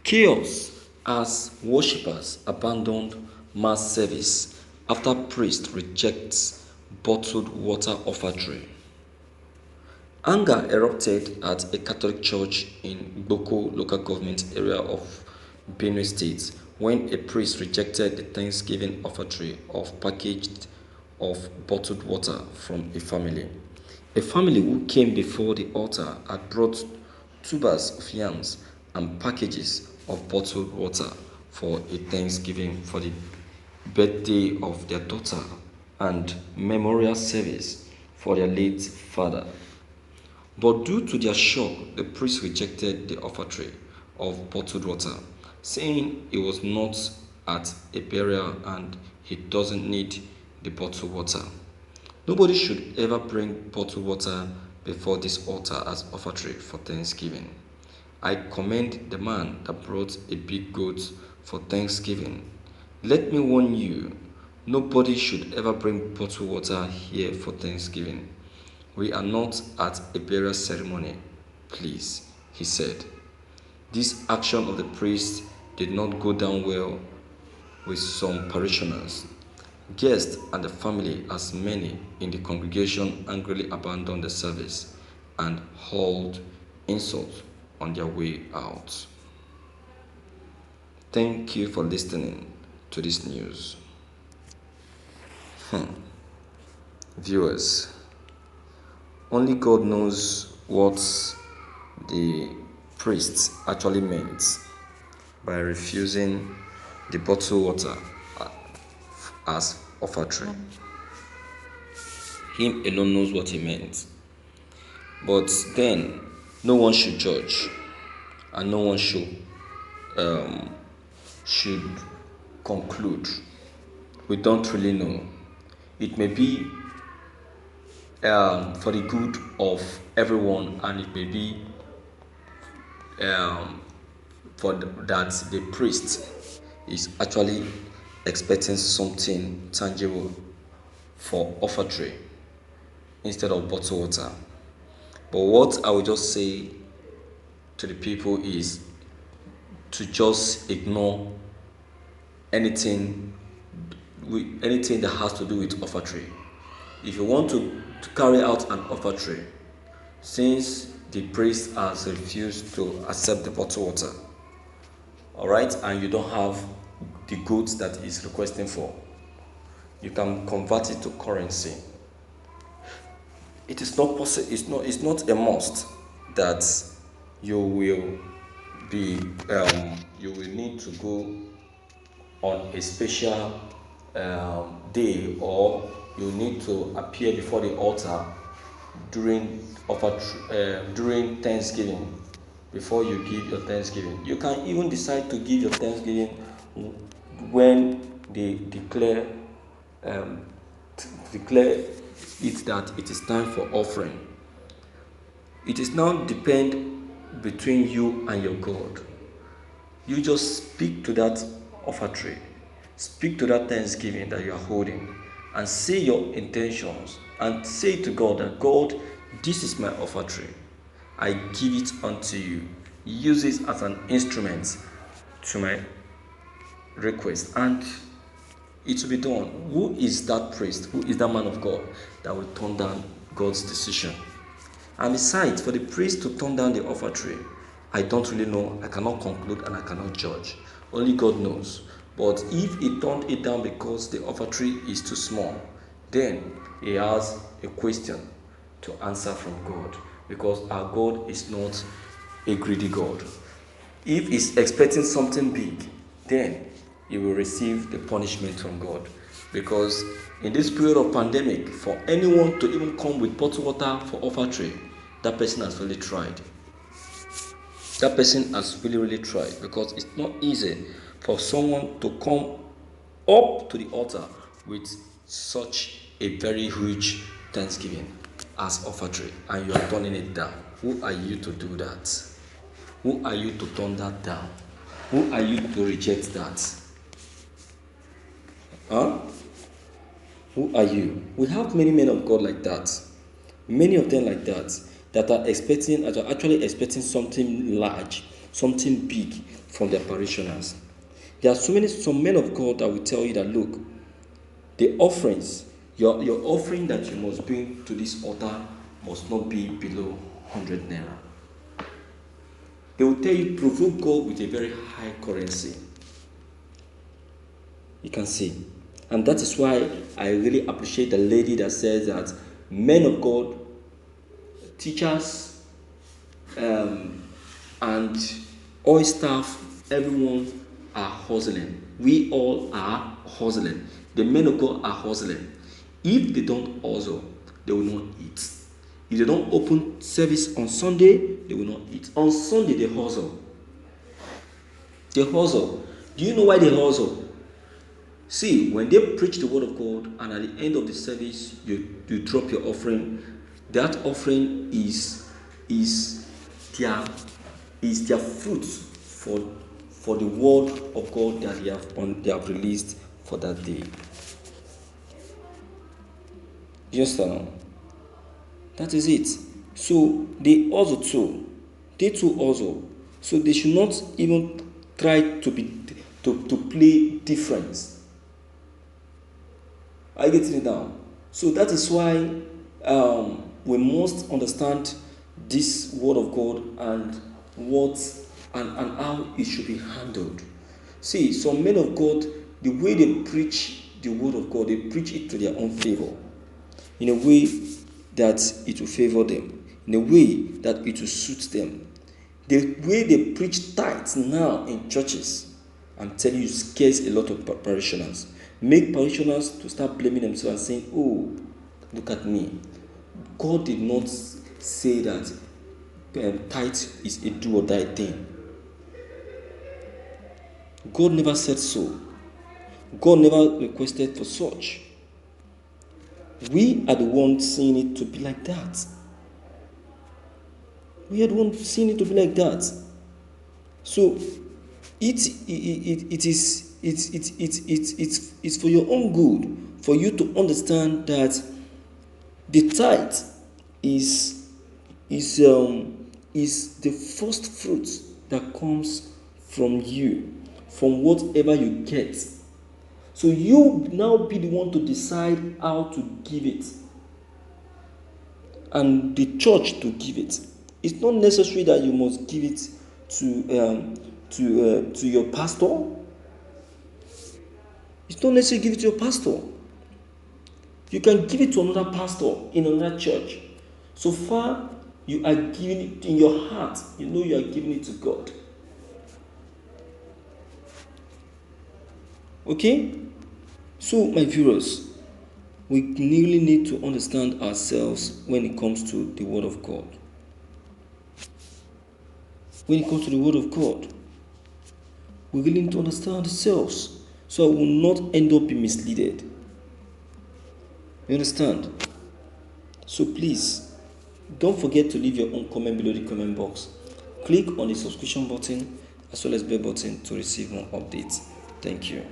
Chaos as worshippers abandoned mass service after priest rejects bottled water offertory. Anger erupted at a Catholic church in Gboko local government area of Benue State when a priest rejected the Thanksgiving offertory of packaged of bottled water from a family. A family who came before the altar had brought tubers of yams and packages of bottled water for a Thanksgiving for the birthday of their daughter and memorial service for their late father. But due to their shock, the priest rejected the offertory of bottled water, saying he was not at a burial and he doesn't need the bottled water. Nobody should ever bring bottled water before this altar as offertory for Thanksgiving. I commend the man that brought a big goat for Thanksgiving. Let me warn you, nobody should ever bring bottled water here for Thanksgiving. We are not at a burial ceremony, please, he said. This action of the priest did not go down well with some parishioners, guests, and the family, as many in the congregation angrily abandoned the service and hurled insults on their way out. Thank you for listening to this news. Viewers, only God knows what the priests actually meant by refusing the bottled water as offertory. Him alone knows what he meant. But then, no one should judge, and no one should conclude. We don't really know. It may be for the good of everyone, and it may be that the priest is actually expecting something tangible for offertory instead of bottled water. But what I will just say to the people is to just ignore anything that has to do with offertory. If you want to carry out an offertory, since the priest has refused to accept the bottled water, all right, and you don't have the goods that he's requesting for, you can convert it to currency. It is not possible. It's not a must that you will need to go on a special day, or you need to appear before the altar during Thanksgiving before you give your Thanksgiving. You can even decide to give your Thanksgiving when they declare it that it is time for offering. It is now depend between you and your God. You just speak to that offertory, speak to that Thanksgiving that you are holding, and say your intentions, and say to God that, God, this is my offertory. I give it unto you. Use it as an instrument to my request, and it will be done. Who is that priest? Who is that man of God that will turn down God's decision? And besides, for the priest to turn down the offertory, I don't really know. I cannot conclude and I cannot judge. Only God knows. But if he turned it down because the offertory is too small, then he has a question to answer from God, because our God is not a greedy God. If he's expecting something big, then he will receive the punishment from God. Because in this period of pandemic, for anyone to even come with bottled water for offertory, that person has really tried. That person has really tried, because it's not easy for someone to come up to the altar with such a very huge thanksgiving as offertory, and you are turning it down. Who are you to do that? Who are you to turn that down? Who are you to reject that? Who are you? We have many men of God like that. Many of them like that are actually expecting something large something big from their parishioners. There are some men of God that will tell you that, look, the offerings, your offering that you must bring to this altar must not be below 100 naira. They will tell you, provoke God with a very high currency. You can see. And that is why I really appreciate the lady that says that men of God, teachers, and all staff, everyone are hustling. We all are hustling. The men of God are hustling. If they don't hustle, they will not eat. If they don't open service on Sunday, they will not eat. On Sunday, they hustle. They hustle. Do you know why they hustle? See, when they preach the word of God and at the end of the service, you drop your offering, that offering is their fruit for the word of God that they have released for that day. You understand? That is it. So they also too. They too also. So they should not even try to play different. Are you getting it down? So that is why we must understand this word of God and and how it should be handled. See, some men of God, the way they preach the word of God, they preach it to their own favor, in a way that it will favor them, in a way that it will suit them. The way they preach tithes now in churches, I'm telling you, scares a lot of parishioners. Make parishioners to start blaming themselves and saying, oh, look at me. God did not say that tithe is a do or die thing. God never said so. God never requested for such. We are the ones seeing it to be like that. We are the ones seeing it to be like that. So it's for your own good, for you to understand that the tithe is the first fruit that comes from you, from whatever you get. So you now be the one to decide how to give it, and the church to give it. It's not necessary that you must give it to your pastor. It's not necessary to give it to your pastor. You can give it to another pastor in another church. So far, you are giving it in your heart. You know you are giving it to God. Okay? So, my viewers, we really need to understand ourselves when it comes to the Word of God. When it comes to the Word of God, we really need to understand ourselves so I will not end up being misled. You understand? So please, don't forget to leave your own comment below the comment box. Click on the subscription button as well as bell button to receive more updates. Thank you.